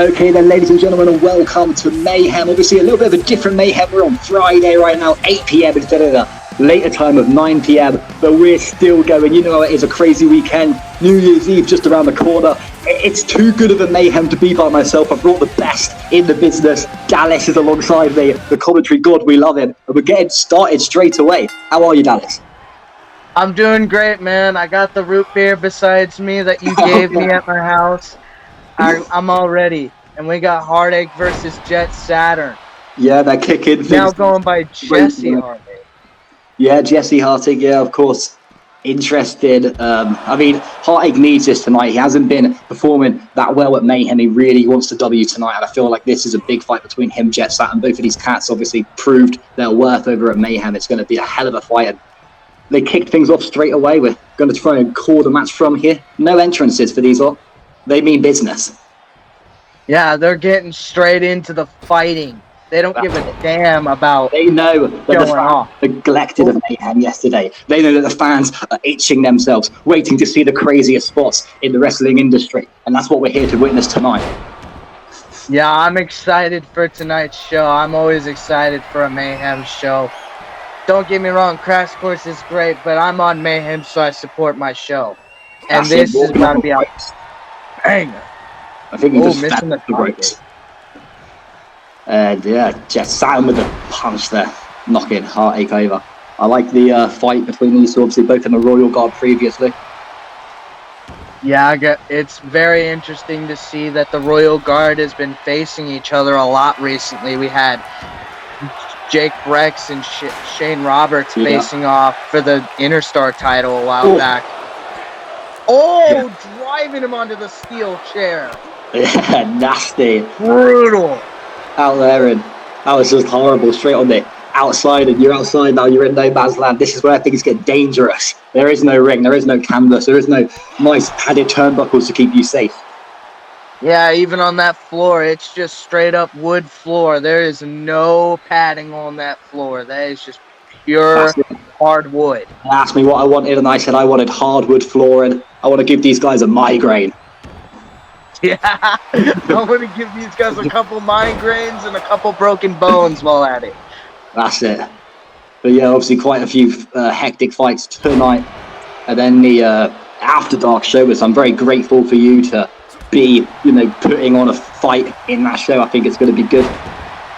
Okay then, ladies and gentlemen, and welcome to Mayhem. Obviously a little bit of a different Mayhem. We're on Friday right now, 8 PM instead of the later time of 9 PM, but we're still going. You know, it is a crazy weekend. New Year's Eve just around the corner. It's too good of a Mayhem to be by myself. I've brought the best in the business. Dallas is alongside me, the commentary god, we love him, and we're getting started straight away. How are you, Dallas? I'm doing great, man. I got the root beer besides me that you gave me at my house. I'm all ready. And we got Heartache versus Jet Saturn. Yeah, they're kicking. Now going by Jesse Heartache. Yeah, Jesse Heartache, yeah, of course. Interested. I mean, Heartache needs this tonight. He hasn't been performing that well at Mayhem. He really wants to W tonight, and I feel like this is a big fight between him, Jet Saturn. Both of these cats obviously proved their worth over at Mayhem. It's going to be a hell of a fight. And they kicked things off straight away. We're going to try and call the match from here. No entrances for these lot. They mean business. Yeah, they're getting straight into the fighting. They don't give a damn about. They know that the fans neglected of Mayhem yesterday. They know that the fans are itching themselves, waiting to see the craziest spots in the wrestling industry. And that's what we're here to witness tonight. Yeah, I'm excited for tonight's show. I'm always excited for a Mayhem show. Don't get me wrong, Crash Course is great, but I'm on Mayhem, so I support my show. And this is about to be a banger. I think he just missing the ropes. And yeah, Jet Saturn with a punch there, knocking Heartache over. I like the fight between these two, obviously both in the Royal Guard previously. Yeah, it's very interesting to see that the Royal Guard has been facing each other a lot recently. We had Jake Brex and Shane Roberts facing off for the Interstar title a while back. Driving him onto the steel chair. Yeah, nasty. Brutal. Out there, and that was just horrible. Straight on the outside, and you're outside now. You're in no man's land. This is where things get dangerous. There is no ring. There is no canvas. There is no nice padded turnbuckles to keep you safe. Yeah, even on that floor, it's just straight up wood floor. There is no padding on that floor. That is just pure hardwood. They asked me what I wanted, and I said I wanted hardwood flooring. I want to give these guys a migraine. Yeah, I want to give these guys a couple migraines and a couple broken bones while at it. That's it. But yeah, obviously quite a few hectic fights tonight. And then the After Dark show, which I'm very grateful for you to be, putting on a fight in that show. I think it's going to be good.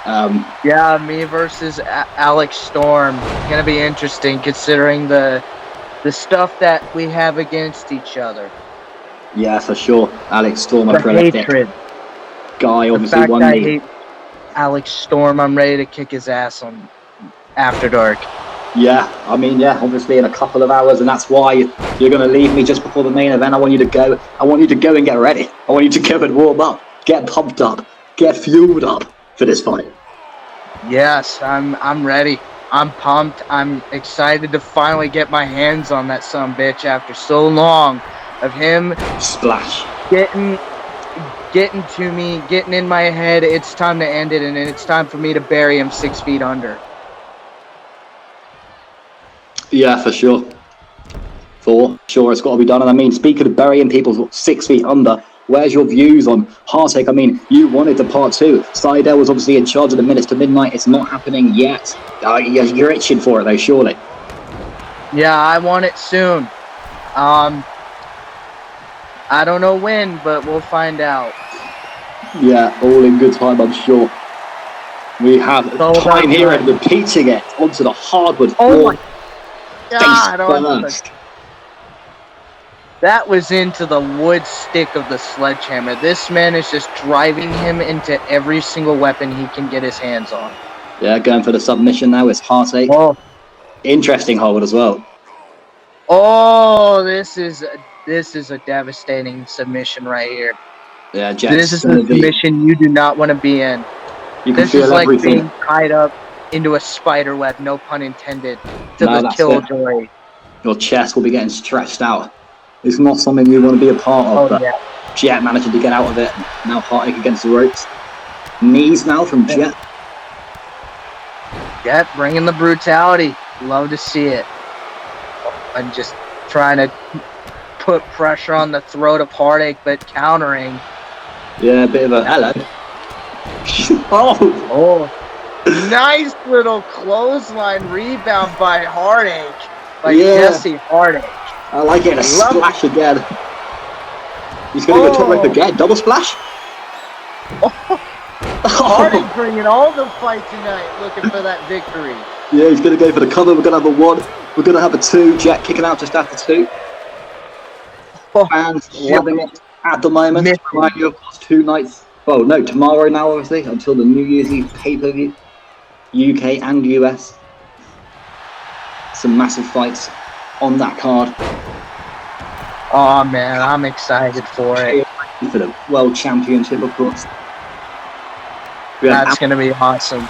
Yeah, me versus Alex Storm. Going to be interesting considering the stuff that we have against each other. Yeah, for sure. Alex Storm, a prolific guy, obviously won I hate Alex Storm. I'm ready to kick his ass on After Dark. Yeah, I mean, yeah, obviously in a couple of hours, and that's why you're going to leave me just before the main event. I want you to go. I want you to go and get ready. I want you to go and warm up, get pumped up, get fueled up for this fight. Yes, I'm ready. I'm pumped. I'm excited to finally get my hands on that sumbitch after so long of him splash getting to me, getting in my head. It's time to end it, and it's time for me to bury him 6 feet under. Yeah, for sure. It's got to be done. And I mean, speaking of burying people 6 feet under, where's your views on Heartache? I mean, you wanted the part 2. Seidel was obviously in charge of the Minutes to Midnight. It's not happening yet. You're itching for it though, surely. Yeah, I want it soon. I don't know when, but we'll find out. Yeah, all in good time, I'm sure. We have Pioneer and repeating it onto the hardwood floor. God, that was into the wood stick of the sledgehammer. This man is just driving him into every single weapon he can get his hands on. Yeah, going for the submission now is Heartache. Interesting hold as well. This is a devastating submission right here. Yeah, this is a submission you do not want to be in. This is like being tied up into a spider web, no pun intended, to the killjoy. Your chest will be getting stretched out. It's not something you want to be a part of, but Jet managing to get out of it. Now Heartache against the ropes. Knees now from Jet. Jet bringing the brutality. Love to see it. And just trying to put pressure on the throat of Heartache, but countering. Yeah, a bit of a hello. Oh, Oh, nice little clothesline rebound by Heartache, by yeah. Jesse Heartache. I like it. A Love splash again. He's going to go top rope again. Double splash. Heartache bringing all the fight tonight, looking for that victory. Yeah, he's going to go for the cover. We're going to have a 1. We're going to have a 2. Jet kicking out just after 2. And loving it at the moment. Remind you, of course, 2 nights. Well, no, tomorrow now, obviously, until the New Year's Eve pay-per-view. UK and US. Some massive fights on that card. Oh, man, I'm excited for it. For the World Championship, of course. That's going to be awesome.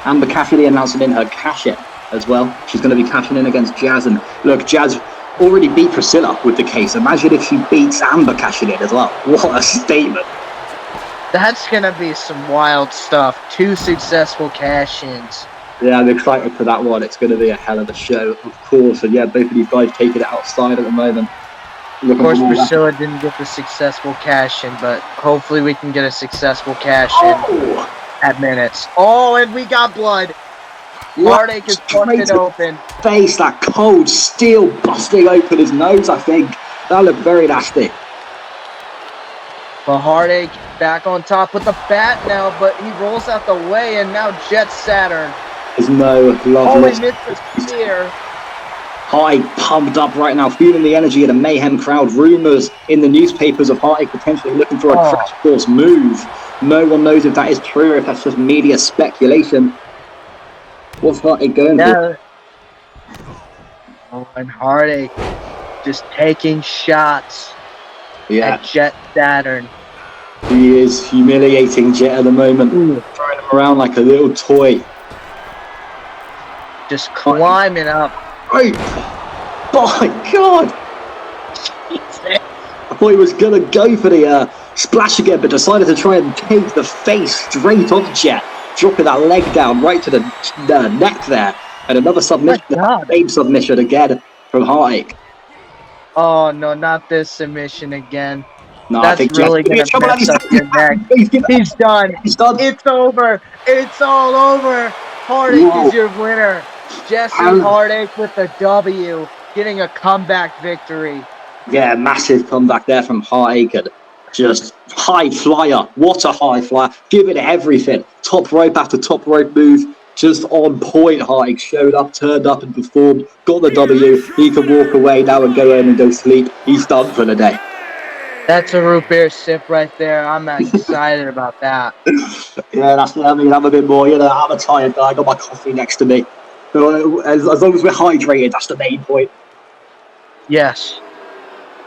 Amber Cassidy announcing in her cash-in as well. She's going to be cashing in against Jazz. And look, Jazz already beat Priscilla with the case. Imagine if she beats Amber cashing in as well. What a statement. That's going to be some wild stuff. 2 successful cash-ins. Yeah, I'm excited for that one. It's going to be a hell of a show, of course. And yeah, both of these guys taking it outside at the moment. Of course, Priscilla didn't get the successful cash-in, but hopefully we can get a successful cash-in at minutes. Oh, and we got blood. Heartache is busted open. Face, that cold steel busting open his nose, I think. That looked very nasty. But Heartache back on top with the bat now, but he rolls out the way, and now Jet Saturn. There's no love. Oh, he missed the spear. Heartache pumped up right now, feeling the energy of the Mayhem crowd. Rumours in the newspapers of Heartache potentially looking for a crash course move. No one knows if that is true or if that's just media speculation. What's Heartache going for? Oh, and Heartache just taking shots at Jet Saturn. He is humiliating Jet at the moment, throwing him around like a little toy. Just climbing up. Oh my God! I thought he was going to go for the splash again, but decided to try and take the face straight off Jet, dropping that leg down right to the neck there. And another submission, same submission again from Heartache. Oh no, not this submission again. No, that's really going to mess up your neck. He's done. He's done. It's over. It's all over. Heartache is your winner. Jesse Heartache with the W, getting a comeback victory. Yeah, massive comeback there from Heartache. And just high flyer. What a high flyer. Giving it everything. Top rope after top rope move. Just on point. Heartache showed up, turned up and performed. Got the W. He can walk away now and go home and go sleep. He's done for the day. That's a root beer sip right there. I'm excited about that. Yeah, that's what I mean. I'm a bit more, I'm a tired guy. I got my coffee next to me. So as long as we're hydrated, that's the main point. Yes.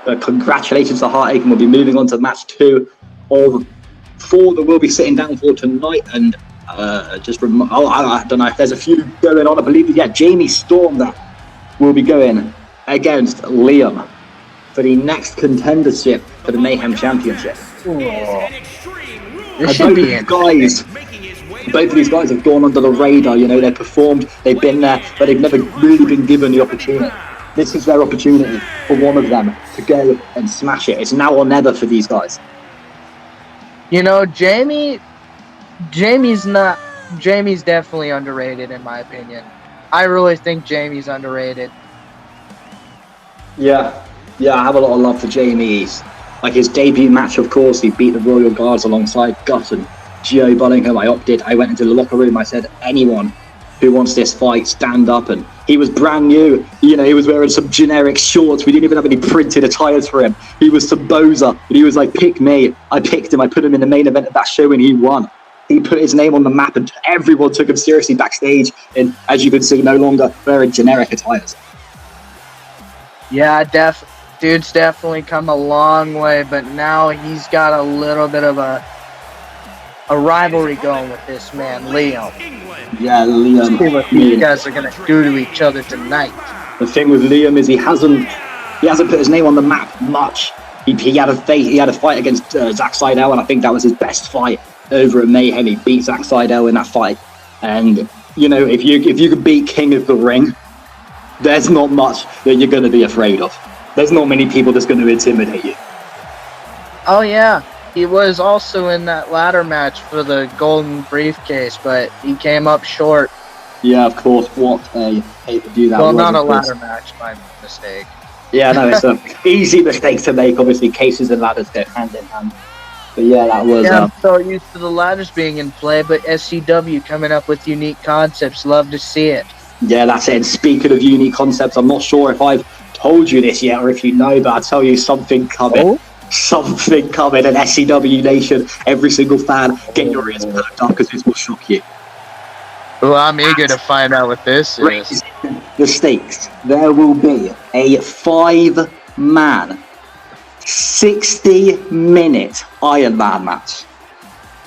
Congratulations to Heartache, and we'll be moving on to match 2 of 4 that we'll be sitting down for tonight. And I don't know if there's a few going on. I believe, Jamie Storm that will be going against Liam for the next contendership for the Mayhem Championship. This should be it. Both of these guys have gone under the radar, they've performed, they've been there, but they've never really been given the opportunity. This is their opportunity for one of them to go and smash it. It's now or never for these guys. Jamie's definitely underrated in my opinion. I really think Jamie's underrated. Yeah, I have a lot of love for Jamie. Like his debut match, of course, he beat the Royal Guards alongside Gus and Gio Bullingham. I went into the locker room, I said, anyone who wants this fight, stand up. And he was brand new, he was wearing some generic shorts. We didn't even have any printed attires for him. He was some bozer, and he was like, pick me. I picked him, I put him in the main event of that show, and he won. He put his name on the map, and everyone took him seriously backstage, and as you can see, no longer wearing generic attires. Yeah, dude's definitely come a long way, but now he's got a little bit of a rivalry going with this man, Liam. Yeah, Liam. See what these guys are going to do to each other tonight. The thing with Liam is he hasn't put his name on the map much. He had a fight against Zack Seidel, and I think that was his best fight over at Mayhem. He beat Zack Seidel in that fight, and if you could beat King of the Ring, there's not much that you're going to be afraid of. There's not many people that's going to intimidate you. Oh yeah, He was also in that ladder match for the golden briefcase, but he came up short. Yeah, of course. What a pay-per-view that Well, was. not a Of course. ladder match, my mistake. Yeah, no, it's an easy mistake to make. Obviously, cases and ladders go hand in hand. But yeah, that was. Yeah, I'm so used to the ladders being in play, but SCW coming up with unique concepts. Love to see it. Yeah, that's it. And speaking of unique concepts, I'm not sure if I've told you this yet or if you know, but I'll tell you something coming. Oh? Something coming. And SCW Nation, every single fan, get your ears perked up because this will shock you. Well, I'm eager to find out what this is. The stakes. There will be a 5-man, 60-minute Iron Man match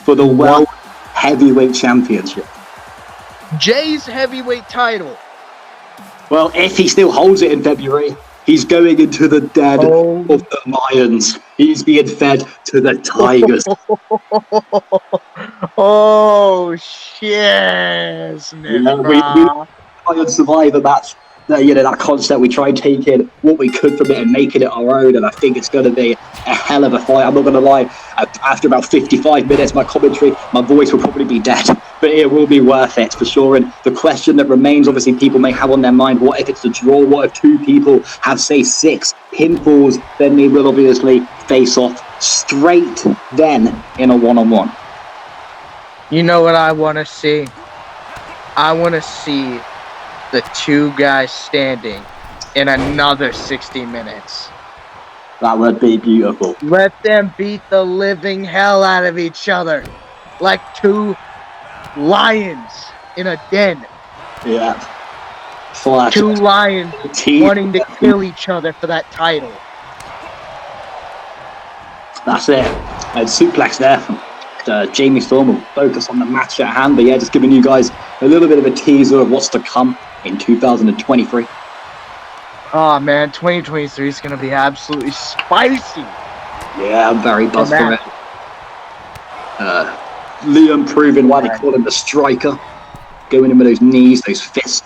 for the World Heavyweight Championship. Jay's heavyweight title. Well, if he still holds it in February, he's going into the den of the lions. He's being fed to the tigers. Oh, shit. Lion Survivor match. That concept, we try and take in what we could from it and making it our own, and I think it's going to be a hell of a fight. I'm not going to lie, after about 55 minutes, my commentary, my voice will probably be dead, but it will be worth it for sure. And the question that remains, obviously, people may have on their mind, what if it's a draw? What if two people have, say, 6 pinfalls? Then they will obviously face off straight then in a one-on-one. You know what I want to see? I want to see the two guys standing in another 60 minutes. That would be beautiful. Let them beat the living hell out of each other like two lions in a den. Yeah. Flash. Two lions wanting to kill each other for that title. That's it. And suplex there from Jamie Storm will focus on the match at hand. But yeah, just giving you guys a little bit of a teaser of what's to come in 2023. Oh man, 2023 is going to be absolutely spicy. Yeah, I'm very buzzed for it. Liam proving why they call him the striker. Going in with those knees, those fists.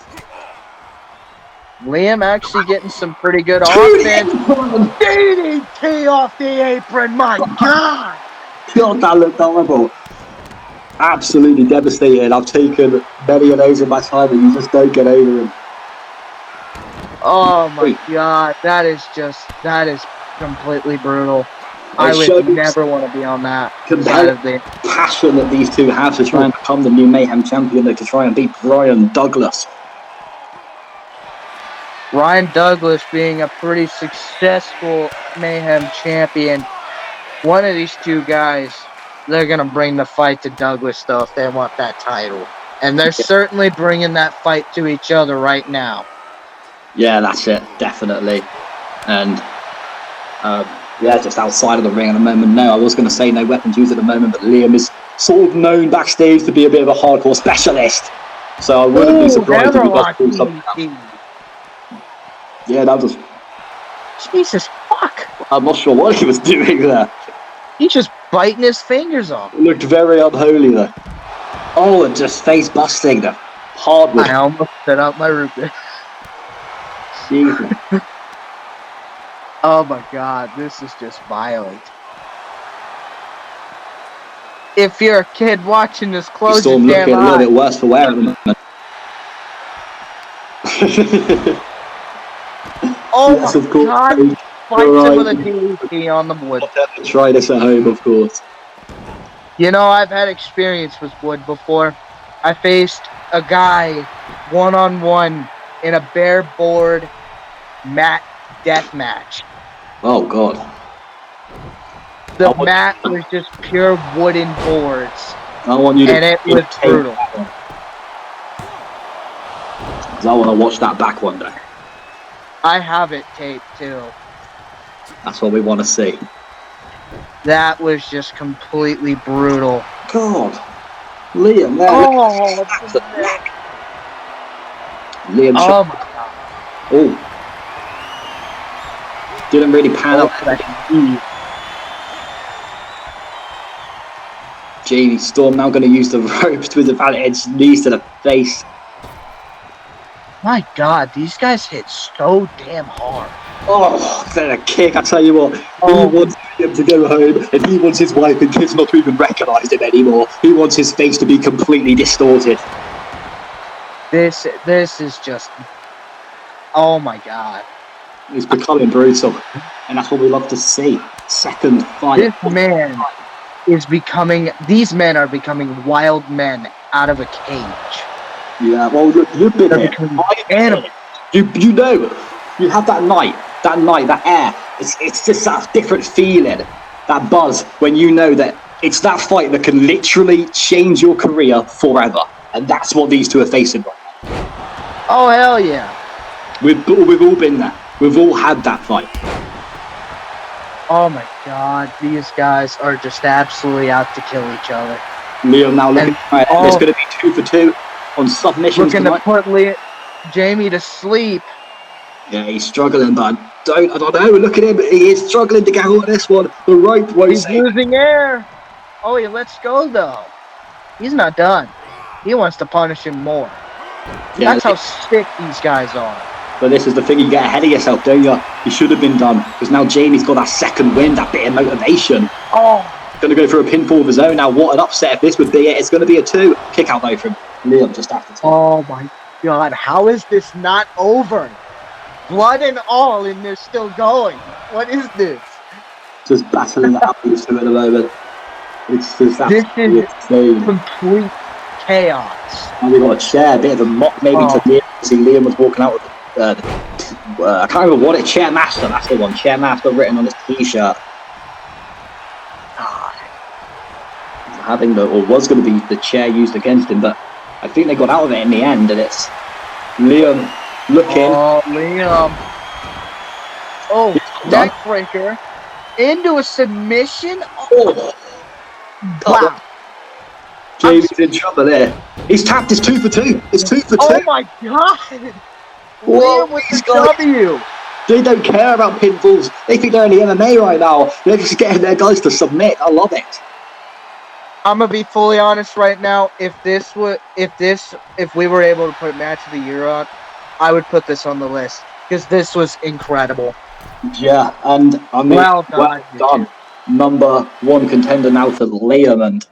Liam actually getting some pretty good offense. DDT off the apron, my God! God, that looked horrible. Absolutely devastated. I've taken many of those in my time and you just don't get over them. Oh my God, that is completely brutal. I would never want to be on that side of the passion that these two have to try and become the new Mayhem champion, to try and beat Ryan Douglas. Ryan Douglas being a pretty successful Mayhem champion. One of these two guys, they're going to bring the fight to Douglas, though, if they want that title. And they're certainly bringing that fight to each other right now. Yeah, that's it, definitely. And, just outside of the ring at the moment, no, I was going to say no weapons used at the moment, but Liam is sort of known backstage to be a bit of a hardcore specialist. So I wouldn't be surprised if he does pull something out. Yeah, that was... Jesus fuck! I'm not sure what he was doing there. He's just biting his fingers off. It looked very unholy there. Oh, and just face busting the hardwood. I almost set out my root beer. Jesus. Oh my God, this is just violent. If you're a kid watching this, close your damn eyes. Looking a little bit worse for wear at the moment. Oh yes, my God! Fights him with a DDT on the wood. Try this at home, of course. You know, I've had experience with wood before. I faced a guy one-on-one in a bare board mat death match. Oh God! The mat was just pure wooden boards. I want you to, and it was brutal. Because I want to watch that back one day. I have it taped too. That's what we want to see. That was just completely brutal. God, Liam, there. Oh, Liam. Oh my God. Oh, didn't really pan out. Jamie Storm now going to use the ropes to his advantage, knees to the face. My God, these guys hit so damn hard. Oh, that a kick! I tell you what, he wants to him to go home, and he wants his wife and kids not to even recognise him anymore. He wants his face to be completely distorted. This is just, oh my god. He's becoming brutal, and that's what we love to see. Second fight. This man is becoming, these men are becoming wild men out of a cage. Yeah, well, look, you've been They're here. animals. You know, you have that night, that air. It's just that different feeling, that buzz, when you know that it's that fight that can literally change your career forever. And that's what these two are facing right now. Oh, hell yeah. We've all been there. We've all had that fight. Oh my god, these guys are just absolutely out to kill each other. Liam now looking at it's going to be 2 for 2 on submissions Looking tonight. to put Jamie to sleep. Yeah, he's struggling, but I don't know. Look at him. He is struggling to get out of this one. The rope won't He's losing air. Oh, he lets go, though. He's not done. He wants to punish him more. Yeah, that's how sick these guys are. But this is the thing, you get ahead of yourself, don't you? You should have been done. Because now Jamie's got that second win, that bit of motivation. Oh. Going to go for a pinfall of his own. Now, what an upset if this would be it. It's going to be a 2. Kick out though from Liam just after 10. Oh my god, how is this not over? Blood and all, and they're still going. What is this? Just battling it out these two at the moment. It's just this is insane. Complete chaos. And we got a chair, a bit of a mock maybe to Liam. See, Liam was walking out with I can't remember what it's, Chairmaster, that's the one. Chairmaster written on his t-shirt. Having was going to be the chair used against him, but I think they got out of it in the end, and it's Liam looking. Oh, Liam. Oh, neckbreaker into a submission. Oh. Wow. Jamie's in trouble there. He's tapped his 2 for 2. It's 2 for 2. Oh my god. Whoa, Liam with the W. They don't care about pinfalls. They think they're in the MMA right now. They're just getting their guys to submit. I love it. I'm gonna be fully honest right now. If we were able to put Match of the Year on, I would put this on the list because this was incredible. Yeah, and I mean, well done. Number 1 contender now for Liam, and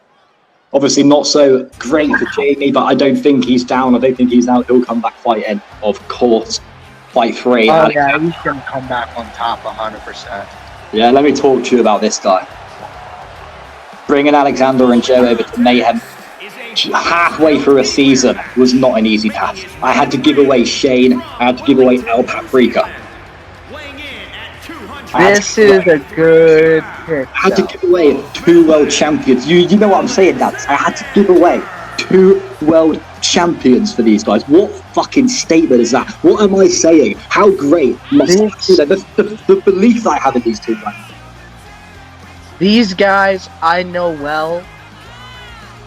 obviously not so great for Jamie, but I don't think he's down. I don't think he's out. He'll come back fighting, of course. Fight 3. Oh yeah, he's gonna come back on top 100%. Yeah, let me talk to you about this guy. Bringing Alexander and Joe over to Mayhem halfway through a season was not an easy task. I had to give away Shane. I had to give away El Paprika. This is a good pick. I had to give away 2 world champions. You know what I'm saying, Dad? I had to give away 2 world champions for these guys. What fucking statement is that? What am I saying? How great must the belief that I have in these 2 guys? These guys I know well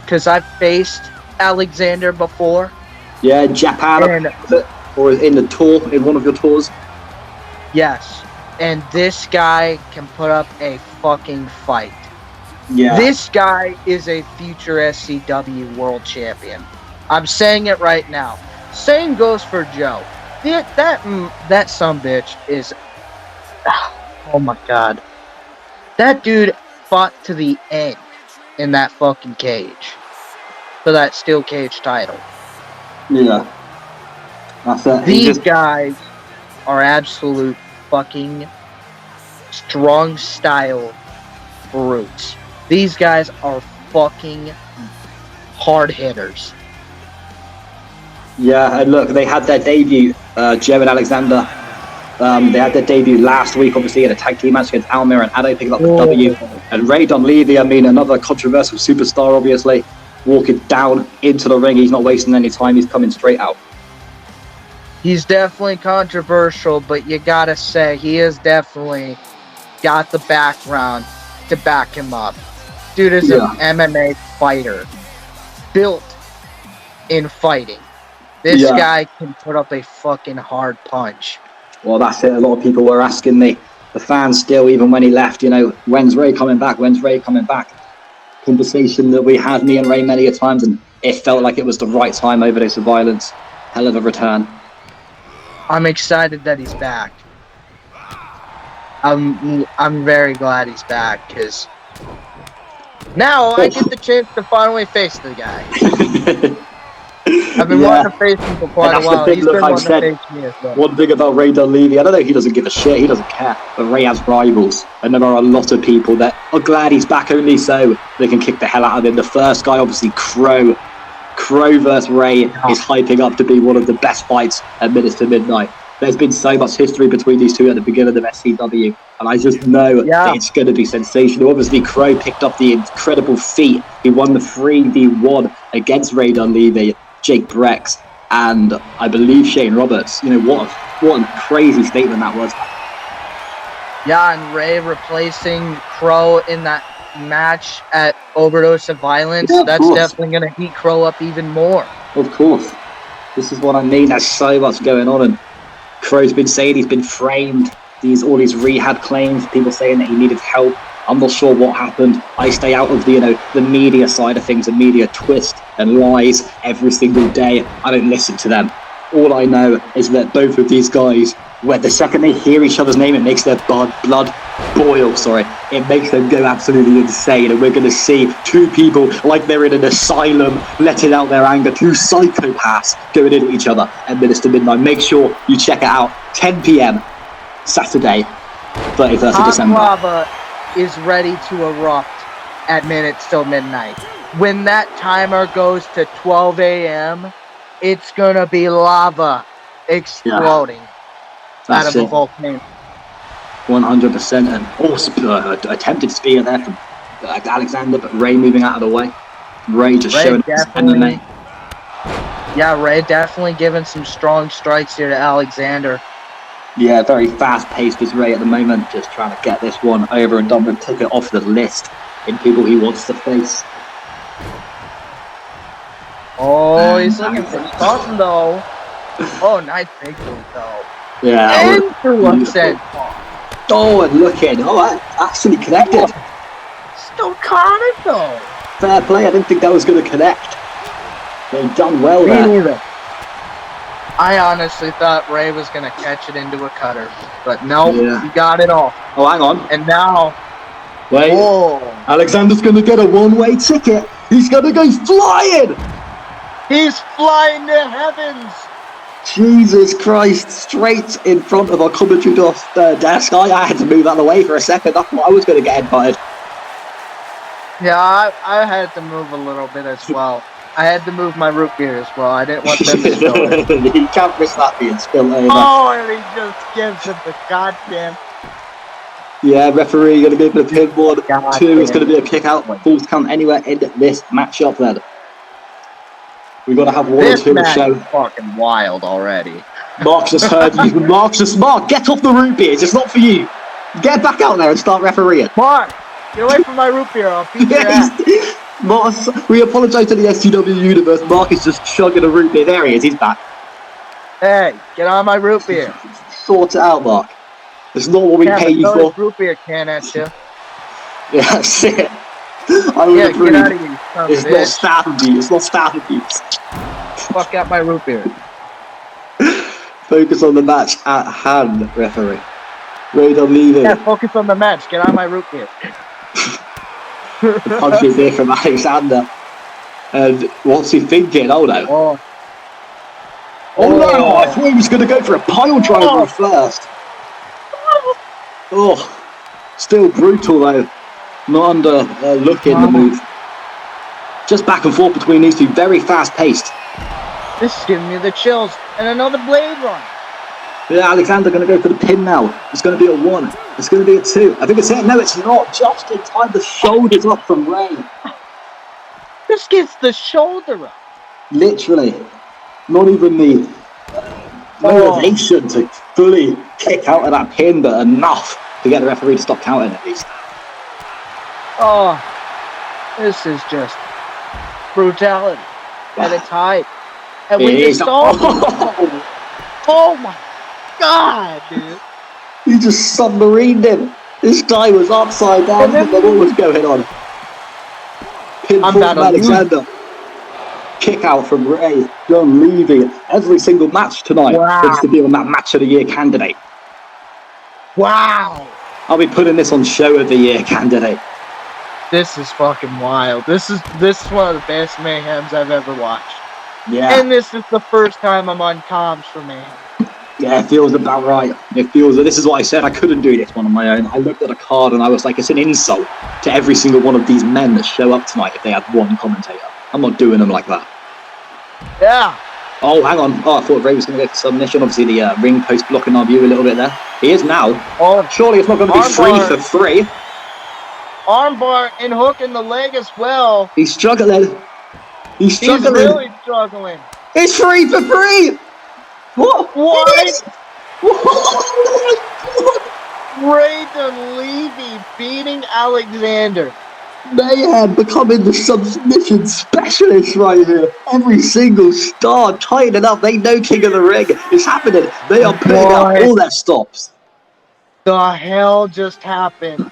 because I've faced Alexander before. Yeah, Japan, or in the tour, in one of your tours. Yes. And this guy can put up a fucking fight. Yeah. This guy is a future SCW world champion. I'm saying it right now. Same goes for Joe. That sumbitch is... Oh my god. That dude fought to the end in that fucking cage. For that steel cage title. Yeah. That's it. These guys are absolute fucking strong style brutes. These guys are fucking hard hitters. Yeah, and look, they had their debut, Joe and Alexander. They had their debut last week, obviously, in a tag team match against Almir and Ado, picking up the W. And Ray Dunleavy, I mean, another controversial superstar, obviously, walking down into the ring. He's not wasting any time. He's coming straight out. He's definitely controversial, but you gotta say, he has definitely got the background to back him up. Dude is an MMA fighter, built in fighting. This guy can put up a fucking hard punch. Well, that's it. A lot of people were asking the fans still, even when he left, you know, when's Ray coming back? When's Ray coming back? Conversation that we had, me and Ray, many a times, and it felt like it was the right time. Overdose of Violence. Hell of a return. I'm excited that he's back. I'm very glad he's back, because now I get the chance to finally face the guy. I've been wanting to face him for quite a while. He's been wanting to face me as well. One thing about Ray Dunleavy, I don't know, he doesn't give a shit, he doesn't care, but Ray has rivals, and there are a lot of people that are glad he's back only so they can kick the hell out of him. The first guy, obviously, Crow versus Ray is hyping up to be one of the best fights at Minutes to Midnight. There's been so much history between these two at the beginning of SCW, and I just know that it's going to be sensational. Obviously, Crow picked up the incredible feat. He won the 3v1 against Ray Dunleavy, Jake Brex, and I believe Shane Roberts. You know, what a crazy statement that was. Yeah, and Ray replacing Crow in that match at Overdose of Violence, that's definitely going to heat Crow up even more. Of course. This is what I mean. There's so much going on, and Crow's been saying he's been framed. All these rehab claims, people saying that he needed help. I'm not sure what happened. I stay out of the media side of things, the media twist and lies every single day. I don't listen to them. All I know is that both of these guys, where the second they hear each other's name, it makes their blood boil. It makes them go absolutely insane, and we're going to see two people like they're in an asylum, letting out their anger. Two psychopaths going into each other at Minutes to Midnight. Make sure you check it out. 10 p.m. Saturday, 31st of December. Lava is ready to erupt at Minutes till Midnight. When that timer goes to 12 a.m., it's going to be lava exploding out of the volcano. 100%. And also attempted spear there from Alexander, but Ray moving out of the way. Ray just showing his MMA. Yeah, Ray definitely giving some strong strikes here to Alexander. Yeah, very fast-paced is Ray at the moment, just trying to get this one over and done with, take it off the list in people he wants to face. Oh, he's looking for something, though. Oh, nice big move, though. Yeah. And through upset. Oh, and looking. Oh, that actually connected. Still caught it, though. Fair play. I didn't think that was going to connect. They've done well there. Me neither. I honestly thought Ray was going to catch it into a cutter, but no, he got it off. Oh, hang on. And now... Wait. Whoa. Alexander's going to get a one-way ticket. He's going to go flying. He's flying to heavens. Jesus Christ, straight in front of our commentary desk. I had to move out of the way for a second. I thought I was going to get headbutted. Yeah, I had to move a little bit as well. I had to move my root beer as well. I didn't want them to spill it. You can't miss that being spilled over. Oh, and he just gives it the goddamn... Yeah, referee going to go for the pin. 1, 2, it's going to be a kick out. Falls count anywhere in this matchup then. We've got to have 1 or 2 to show. This fucking wild already. Mark's just heard you. Mark, get off the root beers. It's not for you. Get back out there and start refereeing. Mark, get away from my root beer. I'll beat your ass. Mark, we apologise to the SCW universe. Mark is just chugging a root beer. There he is. He's back. Hey, get on my root beer. Sort it out, Mark. It's not what we pay you for. Root beer can at you. Yeah, that's it. I would agree. Get out of here, it's not staff abuse. It's not staff abuse. Fuck out my root beer. Focus on the match at hand, referee. Ray Dunleavy. Yeah, focus on the match. Get on my root beer. The punch is there from Alexander. And what's he thinking? Oh no. Oh no! I thought he was going to go for a pile driver first. Oh, still brutal though. Not under looking the move. Just back and forth between these two, very fast paced. This is giving me the chills. And another blade run. Yeah, Alexander going to go for the pin now. It's going to be a 1. It's going to be a 2. I think it's it. No, it's not. Just in time. The shoulders up from Ray. This gets the shoulder up. Literally. Not even the motivation to fully kick out of that pin, but enough to get the referee to stop counting at least. Oh, this is just brutality at its height. And we just saw oh my God, dude. You just submarined him. This guy was upside down. What was going on? Pinfall from Alexander. Kick out from Ray. Dunleavy. Every single match tonight looks to be on that match of the year candidate. Wow. I'll be putting this on show of the year candidate. This is fucking wild. This is one of the best Mayhems I've ever watched. Yeah. And this is the first time I'm on comms for Mayhem. Yeah, it feels about right. It feels that this is what I said. I couldn't do this one on my own. I looked at a card and I was like, it's an insult to every single one of these men that show up tonight if they had one commentator. I'm not doing them like that. Yeah. Oh, hang on. Oh, I thought Ray was going to go for submission. Obviously, the ring post blocking our view a little bit there. He is now. Oh, surely it's not going to be free for free. Armbar and hook in the leg as well. He's struggling. He's struggling. He's really struggling. It's free for free. What? What? Oh Raiden Levy beating Alexander. Mayhem becoming the submission specialist right here. Every single star tying it up. They know King of the Ring is happening. They are putting out all their stops. The hell just happened?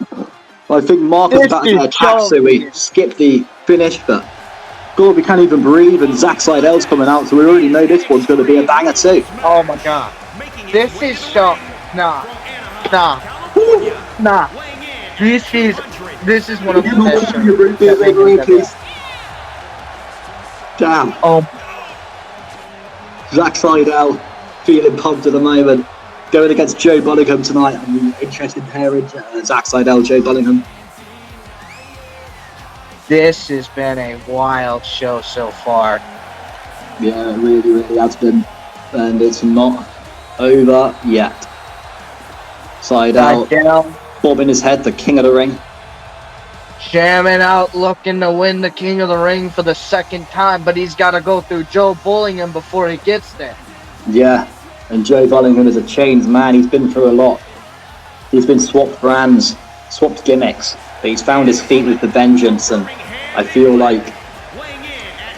I think Mark is about to attack, so we skip the finish, but God, we can't even breathe, and Zack Seidel's coming out, so we already know this one's going to be a banger too. Oh my god. This is so... Nah. This is one of the best shows. Damn. Oh. Zack Seidel feeling pumped at the moment. Going against Joe Bullingham tonight. I'm interested in pairing Zack Seidel, Joe Bullingham. This has been a wild show so far. Yeah, it really, really has been. And it's not over yet. Seidel bobbing his head, the King of the Ring. Jamming out, looking to win the King of the Ring for the second time, but he's got to go through Joe Bullingham before he gets there. Yeah, and Joe Bullingham is a changed man. He's been through a lot. He's been swapped brands, swapped gimmicks, but he's found his feet with the vengeance, and I feel like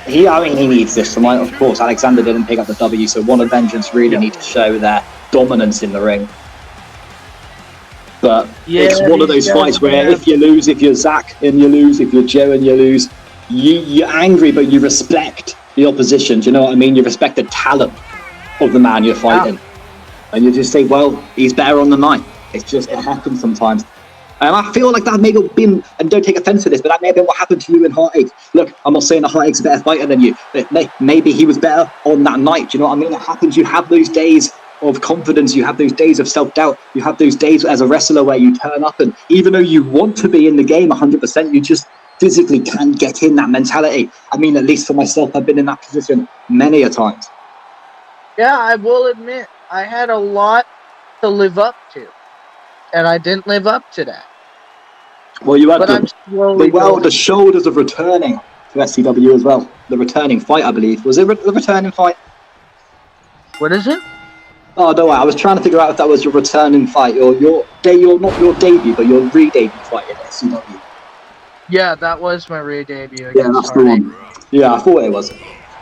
he needs this tonight. Of course, Alexander didn't pick up the W, so One of Vengeance really need to show their dominance in the ring. But it's one of those fights where if you lose, if you're Zach and you lose, if you're Joe and you lose, you're angry, but you respect the opposition. Do you know what I mean? You respect the talent of the man you're fighting. And you just say, well, he's better on the night. It happens sometimes. And I feel like that may have been, and don't take offense to this, but that may have been what happened to you in Heartache. Look, I'm not saying that Heartache's a better fighter than you, but maybe he was better on that night. Do you know what I mean? It happens. You have those days of confidence, you have those days of self-doubt, you have those days as a wrestler where you turn up and even though you want to be in the game 100%, you just physically can't get in that mentality. I mean, at least for myself, I've been in that position many a times. Yeah, I will admit, I had a lot to live up to, and I didn't live up to that. Well, you had the shoulders of returning to SCW as well. The returning fight, I believe. Was it the returning fight? What is it? Oh, no, I was trying to figure out if that was your returning fight, or not your debut, but your re-debut fight in SCW. Yeah, that was my re-debut. Yeah, that's the one. Yeah, I thought it was.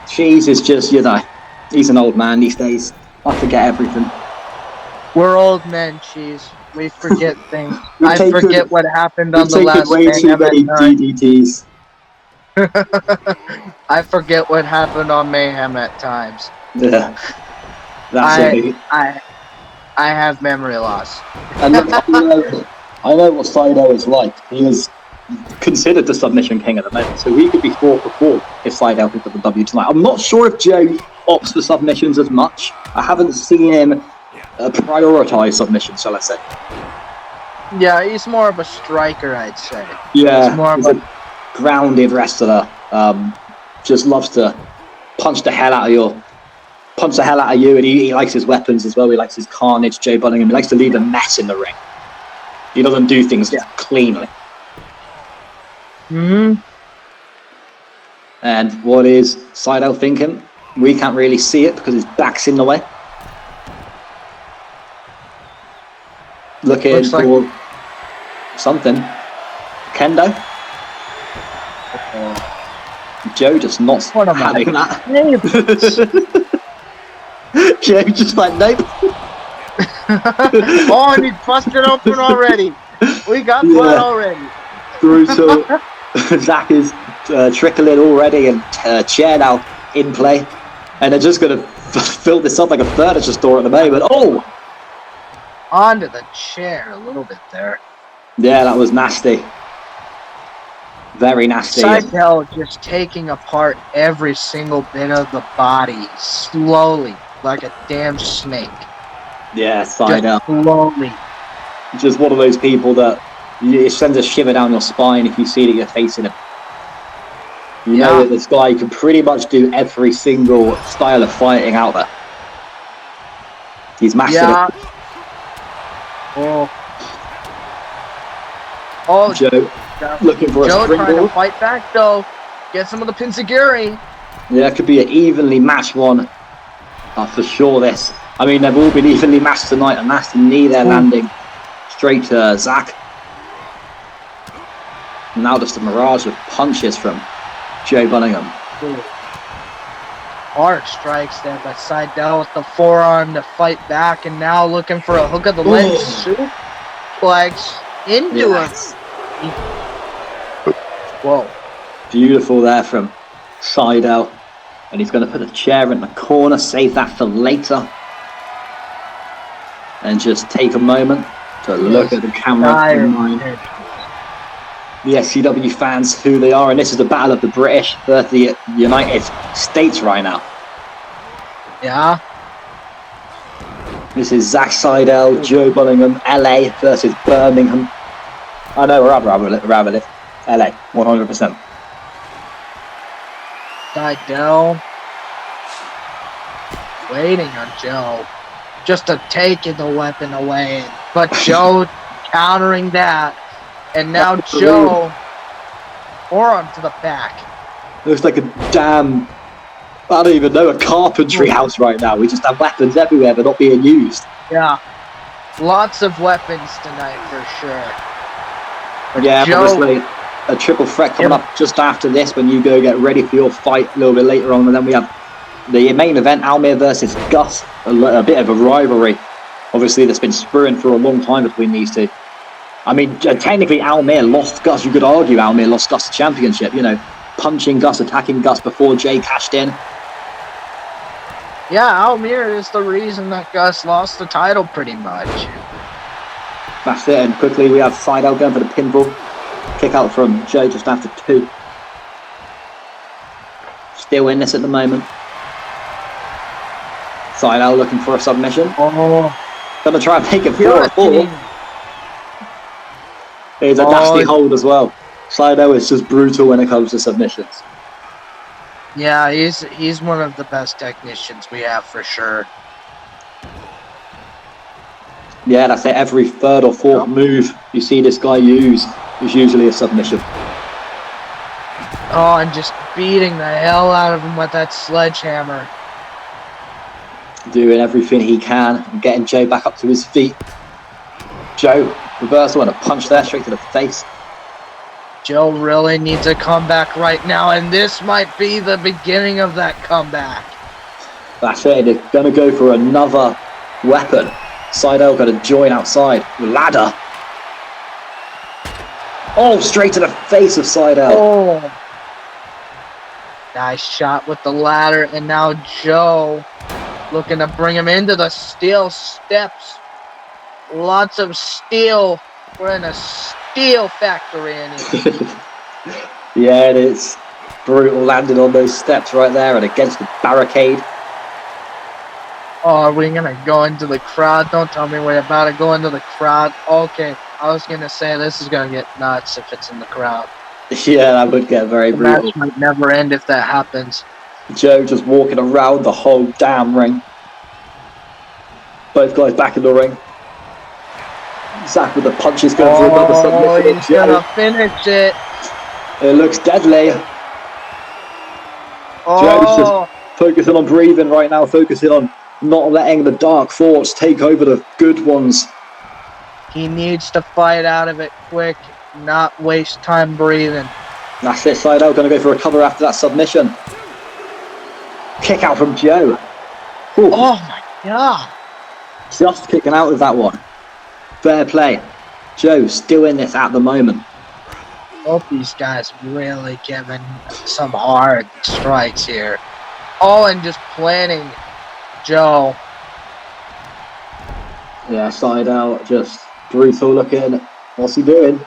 Cheese is just, he's an old man these days. I forget everything. We're old men, Cheese. We forget things. I forget what happened on the last way too many DDTs. I forget what happened on Mayhem at times. Yeah. I have memory loss. And I know what Seidel is like. He is considered the submission king at the moment, so he could be 4 for 4 if Seidel picked up the W tonight. I'm not sure if Joe opts for submissions as much. I haven't seen him prioritize submissions, shall I say. Yeah, he's more of a striker, I'd say. Yeah, he's a grounded wrestler. Just loves to punch the hell out of you, and he likes his weapons as well. He likes his carnage, Joe Bullingham. He likes to leave a mess in the ring. He doesn't do things cleanly. Mm-hmm. And what is Seidel thinking? We can't really see it because his back's in the way. Looking for something. Kendo? Joe just not having that. Joe just like, nope. Oh, and he busted open already. We got blood already. Brutal. Zach is trickling already, and chair now in play. And they're just going to fill this up like a furniture store at the moment. Oh! onto the chair a little bit there. Yeah, that was nasty. Very nasty. Seidel just taking apart every single bit of the body slowly, like a damn snake. Yeah, Seidel. Just slowly. Just one of those people that it sends a shiver down your spine if you see that you're facing him. You know that this guy can pretty much do every single style of fighting out there. He's mastered it. Oh, Joe looking for a springboard. Joe trying to fight back though. Get some of the Pinzaguri. Yeah, it could be an evenly matched one. For sure this. I mean, they've all been evenly matched tonight. A nasty knee there landing straight to Zach. Now just a mirage of punches from Joe Bunningham. Hard strikes there by Seidel with the forearm to fight back, and now looking for a hook of the leg suplex into him. Whoa. Beautiful there from Seidel. And he's going to put a chair in the corner, save that for later. And just take a moment to look at the camera in mind. The SCW fans, who they are, and this is the battle of the British versus the United States right now. Yeah. This is Zach Seidel, Joe Bunningham, LA versus Birmingham. I know, rather LA, 100%. Seidel waiting on Joe just to take the weapon away, but Joe countering that. And now Joe, forearm to the back. Looks like a damn, I don't even know, a carpentry house right now. We just have weapons everywhere, but not being used. Yeah. Lots of weapons tonight for sure. But yeah, Joe, obviously a triple threat coming up just after this when you go get ready for your fight a little bit later on. And then we have the main event, Almir versus Gus. A bit of a rivalry. Obviously, that's been spurring for a long time between these two. I mean, technically, Almir lost Gus. You could argue Almir lost Gus the championship, you know, punching Gus, attacking Gus before Jay cashed in. Yeah, Almir is the reason that Gus lost the title pretty much. That's it, and quickly we have Seidel going for the pinfall. Kick out from Joe just after 2. Still in this at the moment. Seidel looking for a submission. Gonna try and make it 4-4. It's a nasty hold as well. Seidel is just brutal when it comes to submissions. Yeah, he's one of the best technicians we have for sure. Yeah, that's it. Every third or fourth move you see this guy use is usually a submission. Oh, and just beating the hell out of him with that sledgehammer. Doing everything he can and getting Joe back up to his feet. Joe, reversal and a punch there straight to the face. Joe really needs a comeback right now, and this might be the beginning of that comeback. That's it. They're going to go for another weapon. Seidel got to join outside. Ladder. Oh, straight to the face of Seidel. Oh. Nice shot with the ladder, and now Joe looking to bring him into the steel steps. Lots of steel. We're in a steel factory in here. Yeah, it is. Brutal landing on those steps right there and against the barricade. Oh, are we going to go into the crowd? Don't tell me we're about to go into the crowd. Okay, I was going to say this is going to get nuts if it's in the crowd. Yeah, that would get very brutal. The match might never end if that happens. Joe just walking around the whole damn ring. Both guys back in the ring. Zach with the punches going for another submission. He's gonna finish it. It looks deadly. Joe's just focusing on breathing right now, focusing on not letting the dark thoughts take over the good ones. He needs to fight out of it quick, not waste time breathing. That's it, Seidel going to go for a cover after that submission. Kick out from Joe. Ooh. Oh my god. Just kicking out with that one. Fair play. Joe still in this at the moment. Both these guys really giving some hard strikes here. Oh, and just planning Joe. Yeah, side out, just brutal looking. What's he doing?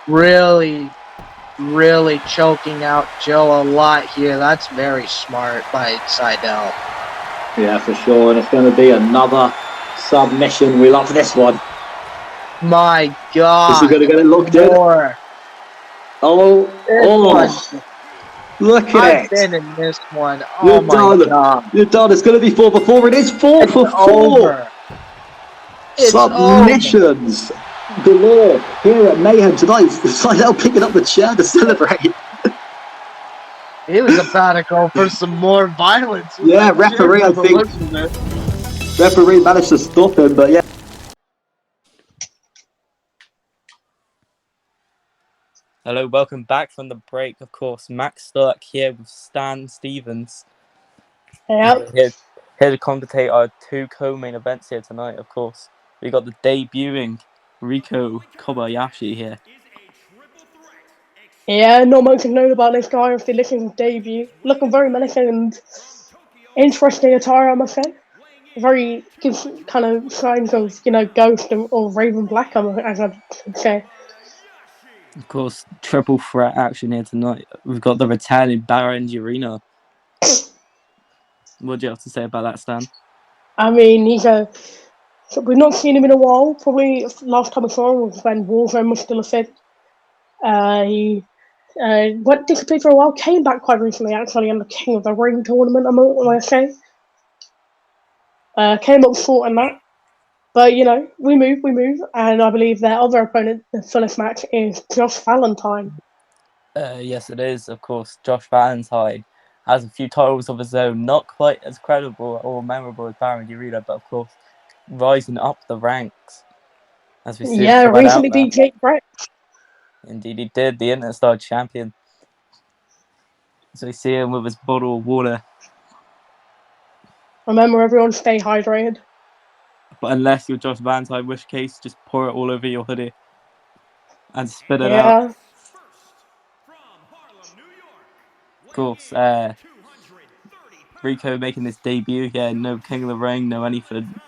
Really, really choking out Joe a lot here. That's very smart by Seidel. Yeah, for sure. And it's going to be another submission. We love this one. My God. Is he going to get it locked in? Oh, look at I've it. been in this one. Oh You're my done. God. You're done. It's going to be 4 for 4. It is 4 It's for 4. over. It's Submissions galore here at Mayhem tonight. Seidel picking up the chair to celebrate. He was about to go for some more violence. Yeah, referee, I think. Referee managed to stop him, but yeah. Hello, welcome back from the break. Of course, Max Stark here with Stan Stevens. Yep. Here to commentate our 2 co-main events here tonight, of course. We got the debuting Rico Kobayashi here. Yeah, not much to know about this guy after listening to debut. Looking very menacing and interesting attire, I must say. Very gives kind of signs of, Ghost or Raven Black, as I should say. Of course, triple threat action here tonight. We've got the returning Baron Urena. What do you have to say about that, Stan? I mean, we've not seen him in a while. Probably last time I saw him was when Warzone was still a thing. He went disappeared for a while, came back quite recently actually in the King of the Ring tournament, I might say. Came up short in that. But, we move, and I believe their other opponent for this match is Josh Valentine. Yes, it is, of course. Josh Valentine has a few titles of his own, not quite as credible or memorable as Baron Urena, but of course, rising up the ranks. As we see him spread Recently out there. beat Jake Brett. Indeed, he did. The Internet Star champion. So we see him with his bottle of water. Remember, everyone stay hydrated. But unless you're Josh Valentine, in which case, just pour it all over your hoodie and spit it out. Yeah. Of course, Rico making his debut again. No King of the Ring, no anything.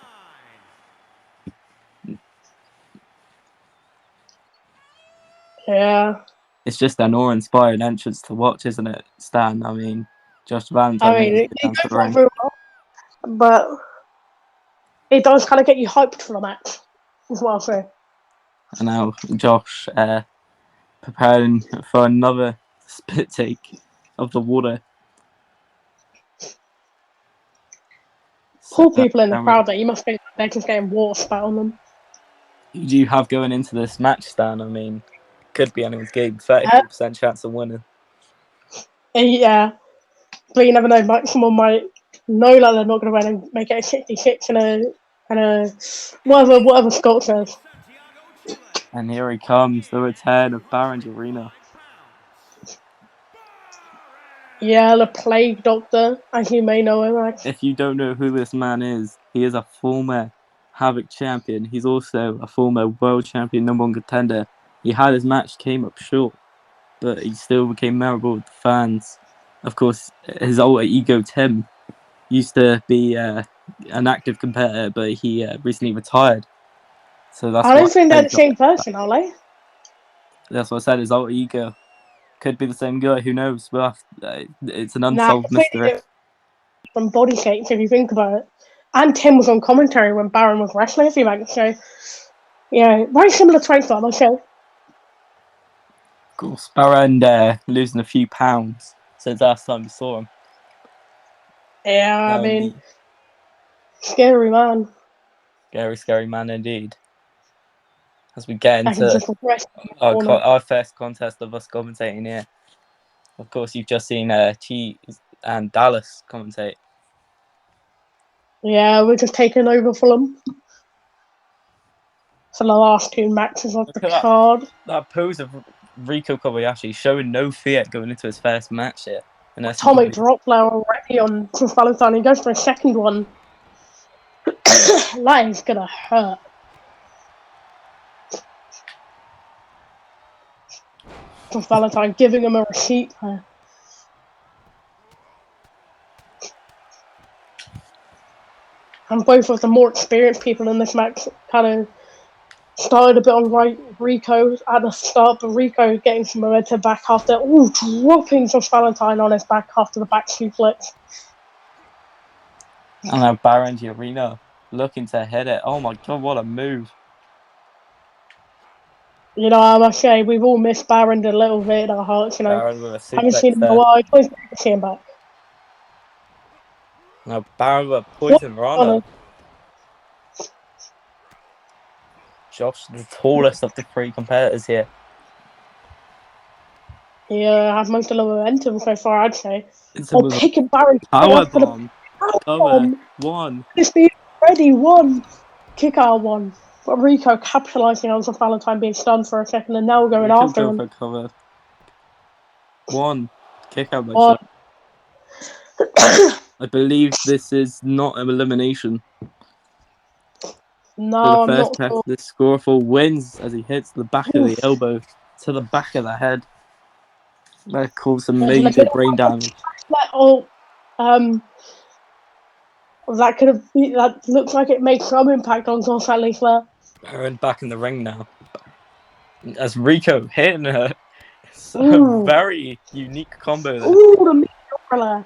Yeah. It's just an awe-inspiring entrance to watch, isn't it, Stan? I mean, Josh Valentine making it it down to goes the on ring. very well, but it does kind of get you hyped for the match, is what I'll say. And now Josh preparing for another spit take of the water. Poor people in the crowd that you must think they're just getting water spat on them. Who do you have going into this match, Stan? I mean, could be anyone's game. 34% chance of winning. Yeah, but you never know. Someone might know that they're not going to win and make it a 66 and a whatever Scott says. And here he comes, the return of Baron Urena. Yeah, the Plague Doctor, as you may know him. If you don't know who this man is, he is a former Havoc champion. He's also a former world champion, #1 contender. He had his match, came up short, but he still became memorable with the fans. Of course, his alter ego, Tim, used to be an active competitor, but he recently retired. So that's I why don't think they're the same person, are they? That's what I said, his alter ego. Could be the same guy, who knows? Well, it's an Nah, unsolved mystery. From body shapes, if you think about it. And Tim was on commentary when Baron was wrestling a few months ago. Yeah, very similar traits on the show. Of course, Baron losing a few pounds since last time we saw him. Yeah, I mean, scary man. Scary man indeed. As we get into our first contest of us commentating here. Of course, you've just seen Cheese and Dallas commentate. Yeah, we're just taking over Fulham for the last 2 matches of the card. That pose of Rico Kobayashi showing no fear going into his first match here. Atomic drop there already on Josh Valentine. He goes for a second one. That is gonna hurt. Josh Valentine giving him a receipt there. And both of the more experienced people in this match kind of started a bit on Rico at the start, but Rico getting some momentum back after dropping Josh Valentine on his back after the back suplex. And now Baron Arena looking to hit it. Oh my god, what a move. You know, I must say, we've all missed Baron a little bit in our hearts, you know. Baron with a Haven't suplex seen him in a there. while. It's always great to see him back. Now Baron with a poison runner. Josh, the tallest of the three competitors here. Yeah, have most of the momentum so far, I'd say. It's Or picking Baron power up for the bomb. power Cover. bomb. One. It's been ready, one. Kick out one. But Rico capitalizing on Josh Valentine being stunned for a second, and now we're going Rico after go him. for cover. One. Kick out by One. Josh. I believe this is not an elimination. No, For the I'm first not test, sure. this Scoreful wins as he hits the back of the elbow to the back of the head. That caused some major brain damage. That looks like it makes some impact on Josh at least there. Baron back in the ring now. As Rico hitting her. It's a Ooh. very unique combo there. Ooh, the meat umbrella.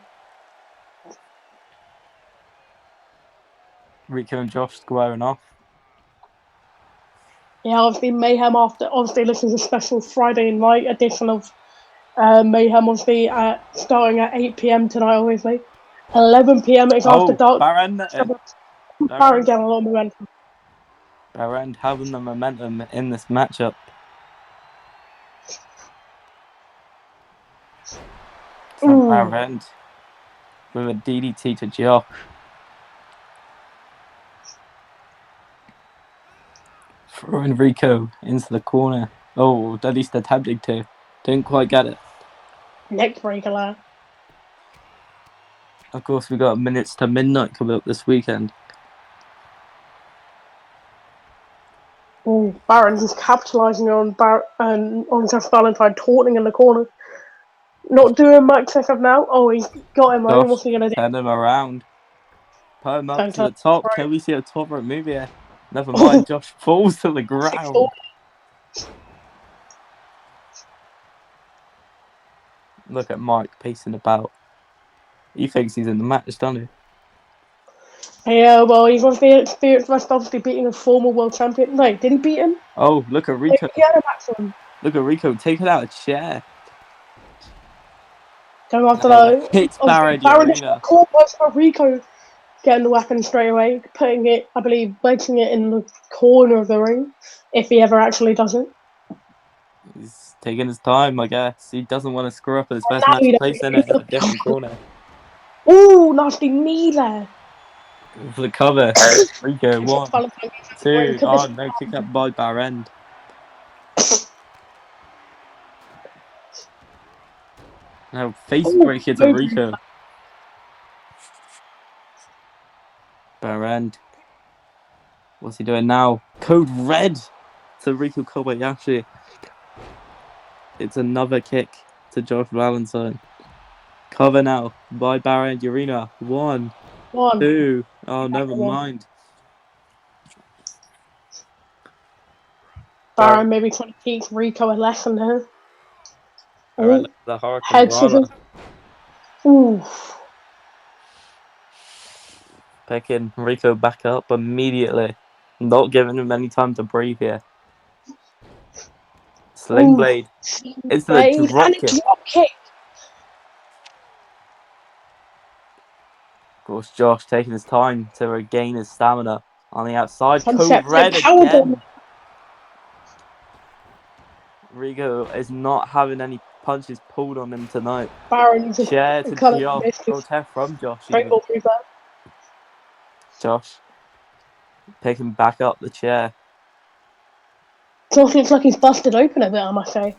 Rico and Josh squaring off. Yeah, obviously Mayhem obviously this is a special Friday night edition of Mayhem, obviously starting at 8 PM tonight, obviously. 11 PM is after dark. Baron Baron getting a lot of momentum. Baron having the momentum in this matchup. So Baron with a DDT to Josh. Throwing Rico into the corner. Oh, at least attempting to. Didn't quite get it. Neck breaker there. Of course, we got Minutes to Midnight coming up this weekend. Oh, Baron just capitalising on Josh Valentine taunting in the corner. Not doing much as of now. Oh, he's got him. Josh, What's he gonna do? turn him around. Put him up to the top. Right. Can we see a top rope move here? Never mind. Josh falls to the ground. Look at Mike pacing about. He thinks he's in the match, doesn't he? Yeah, well, he's obviously experienced, obviously beating a former world champion. No, did he beat him? Oh, look at Rico. He had a match with him. Look at Rico taking out a chair. Going after that. Hits Baron Arena. Caught by Rico getting the weapon straight away, putting it, I believe, wedging it in the corner of the ring, if he ever actually does it. He's taking his time, I guess. He doesn't want to screw up his first match, placing it in a different corner. Ooh, nasty knee there. For the cover. Rico, 1, 2. Oh, no, kick up by Baron. Now, face breaker to Rico. Baron. What's he doing now? Code Red to Rico Kobayashi. It's another kick to Josh Valentine. Cover now by Baron Arena. 1, 2. Oh, never mind. Baron maybe trying to teach Rico a lesson here. Baron, the Hurricane Rana. Ooh. Picking Rico back up immediately. Not giving him any time to breathe here. Sling blade. It's the drop kick. Of course, Josh taking his time to regain his stamina on the outside. Code Red again. Rico is not having any punches pulled on him tonight. Baron chair to Josh. Protect from Josh. Josh picking back up the chair. Josh looks like he's busted open a bit, I must say.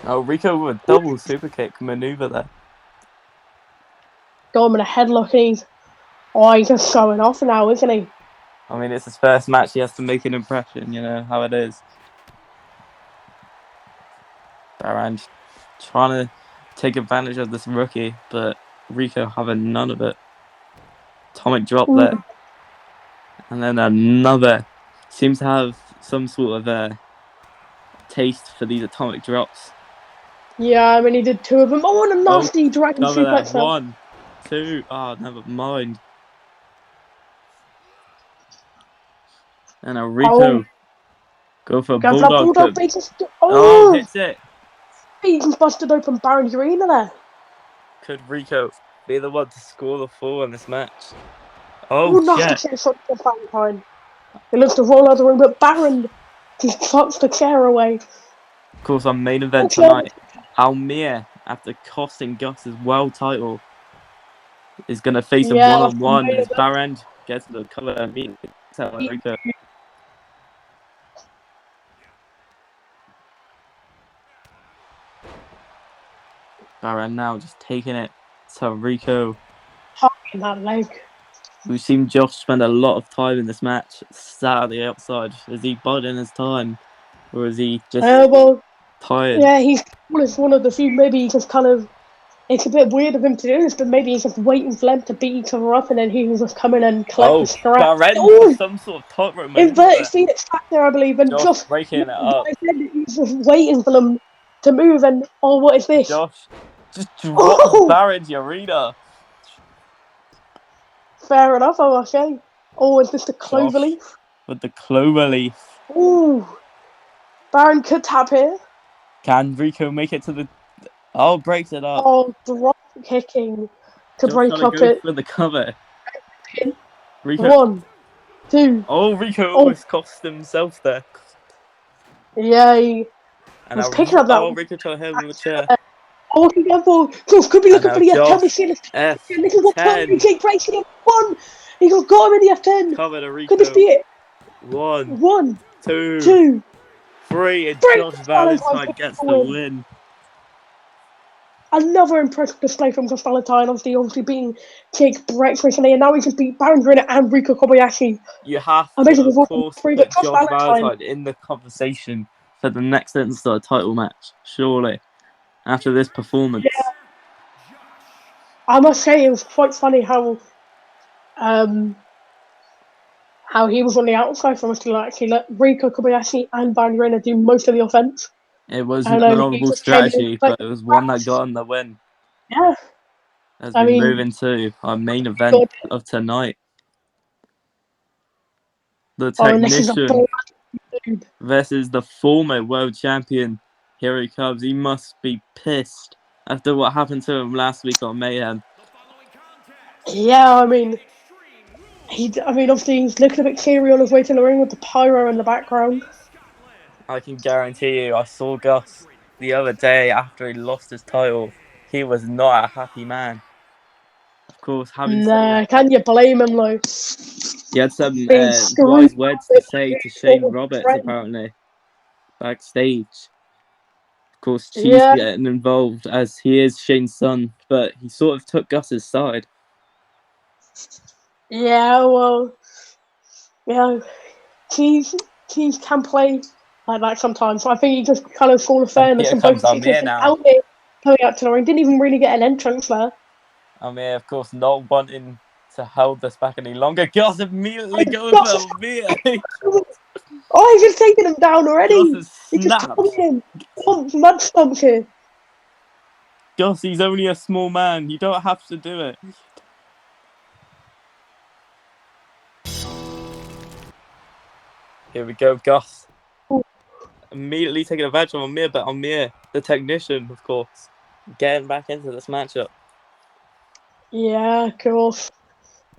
Oh, Rico with a double super kick maneuver there. Got him in a headlock. He's just showing off now, isn't he? I mean, it's his first match. He has to make an impression. You know how it is. Baron trying to take advantage of this rookie, but Rico having none of it. Atomic drop there. And then another. Seems to have some sort of taste for these atomic drops. Yeah, I mean, he did 2 of them. Oh, and a nasty dragon Cover there. suplex. 1, 2. Oh, never mind. And a Rico. Go for a Go for that bulldog. bulldog basis. Oh, hits it. He just busted open Baron's arena there. Could Rico be the one to score the 4 in this match? Oh, Oh, nasty shit. chair shot to Valentine. He looks to roll out the ring, but Baron just chucks the chair away. Of course, our main event tonight, Almir, after costing Gus's world title, is going to face him one-on-one as Baron gets the cover immediately. Rico. Baron now just taking it to Rico. Hugging that leg. We've seen Josh spend a lot of time in this match, sat at the outside. Is he biding his time? Or is he just tired? Yeah, he's one of the few. Maybe he just kind of. It's a bit weird of him to do this, but maybe he's just waiting for them to beat each other up, and then he will just come in and collect the scraps. Baron, some sort of tightrope maneuver. Inverted Phoenix back there, I believe, and Josh breaking it up. He's just waiting for them to move, and what is this? Josh just dropped Baron's arena. Fair enough, I must say. Oh, is this the cloverleaf? With the cloverleaf. Ooh. Baron could tap here. Can Rico make it to the... Oh, breaks it up. Oh, drop kicking to Josh break up it. For the cover. Rico. 1, 2. Oh, Rico almost cost himself there. Yeah, he was picking up that one. Rico trying to hit him with a chair. Oh, looking down for Josh could be looking for the F10. We see this. This is what Baron keep breaking him. 1. He got him in the F10. Cover to Rico. Could this be it? 1, 2, 2, 3, and Josh Valentine gets the win. Another impressive display from Josh Valentine, obviously beating Jake Brex recently, and now he can beat Baron Griner and Rico Kobayashi. You have to, of course, put Josh Valentine in the conversation for the next Insta title match, surely, after this performance. Yeah. I must say, it was quite funny how he was on the outside from us to actually let Rico Kobayashi and Baron Griner do most of the offense. It was an honourable strategy, but it was one that got him the win. Yeah. As we move into our main event of tonight. The Technician versus the former world champion. Here he comes. He must be pissed after what happened to him last week on Mayhem. Yeah, I mean, obviously he's looking a bit cheery on his way to the ring with the pyro in the background. I can guarantee you, I saw Gus the other day after he lost his title. He was not a happy man. Of course, can you blame him, though? He had some wise words to say to Shane Roberts, apparently, backstage. Of course, Cheese getting involved as he is Shane's son, but he sort of took Gus's side. Yeah, well, Cheese can play like that sometimes. So I think he just kind of saw the fairness and both teams out there coming out to the ring. Didn't even really get an entrance there. Almir, of course, not wanting to hold this back any longer. Gus immediately going for Almir. Oh, he's just taking him down already. Gus is snapped. Mud stomps here. Gus, he's only a small man. You don't have to do it. Here we go, Gus. Immediately taking advantage of Almir, but Almir, the technician, of course, getting back into this matchup. Yeah, of course.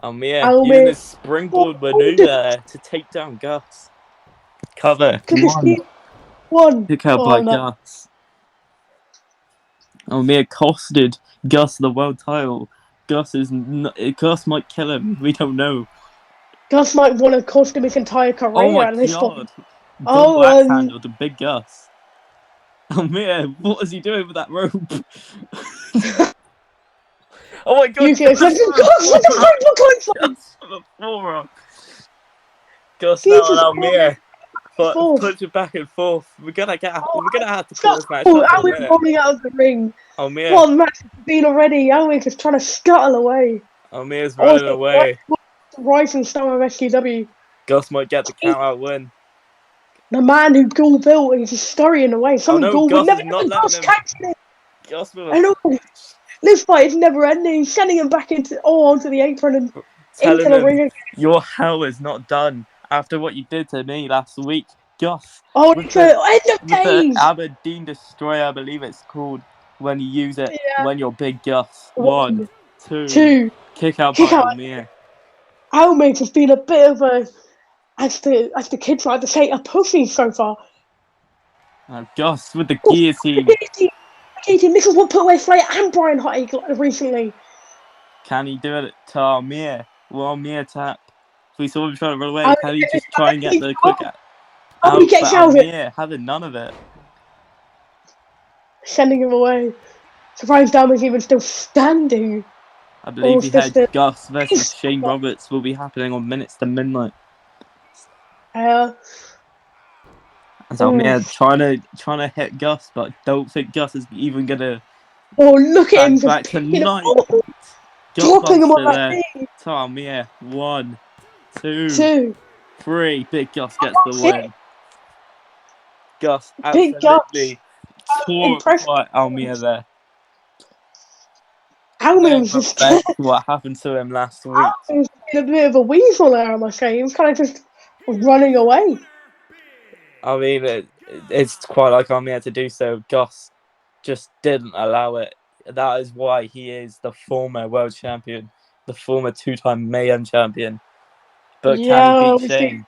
Almir using his springboard maneuver to take down Gus. Cover. One. Pick out by Gus. Almir costed Gus the world title. Gus might kill him. We don't know. Gus might want to cost him his entire career at this point. Blackhandle to Big Gus. Almir, what is he doing with that rope? Oh my god! Gus now and Almir punching back and forth. We're gonna have to call this match. Almir's rolling out of the ring. Almir. What match has been already? Almir's just trying to scuttle away. Almir's running away. The rising star of SCW. Gus might get the count out win. The man who Ghoul built is just scurrying away. Something no, Ghoul Gus would never is not do. letting Gus him. catching it. Gus with I know. This fight is never ending. He's sending him back onto the apron and into the ring. Your hell is not done after what you did to me last week, Gus. Oh, with it's end of the days. Aberdeen Destroyer, I believe it's called, when you use it when you're big Gus. 1, 2, kick out by Almir. Almir's has been a bit of a, as the kids like to say, a pussy so far. Gus with the guillotine. This is what put away Slater and Brian Hottie recently. Can he do it to Almir? Will Almir tap? We saw him trying to run away. Can he just try and get the quick out? He gets out of it. Almir having none of it. Sending him away. Surprised Almir's even still standing. I believe he had Gus versus Shane Roberts will be happening on Minutes to Midnight. Yeah. And Almir trying to hit Gus, but I don't think Gus is even gonna. Oh, look at him back tonight. Dropping him on that knee. To Almir. 1, 2, 3. Big Gus gets the win. Gus absolutely tore apart Almir there. Almir was just what happened to him last week. He was a bit of a weasel there, I must say. He was kind of just running away. I mean, it's quite like Almir to do so. Gus just didn't allow it. That is why he is the former world champion, the former 2-time Mayhem champion. But can he beat Shane?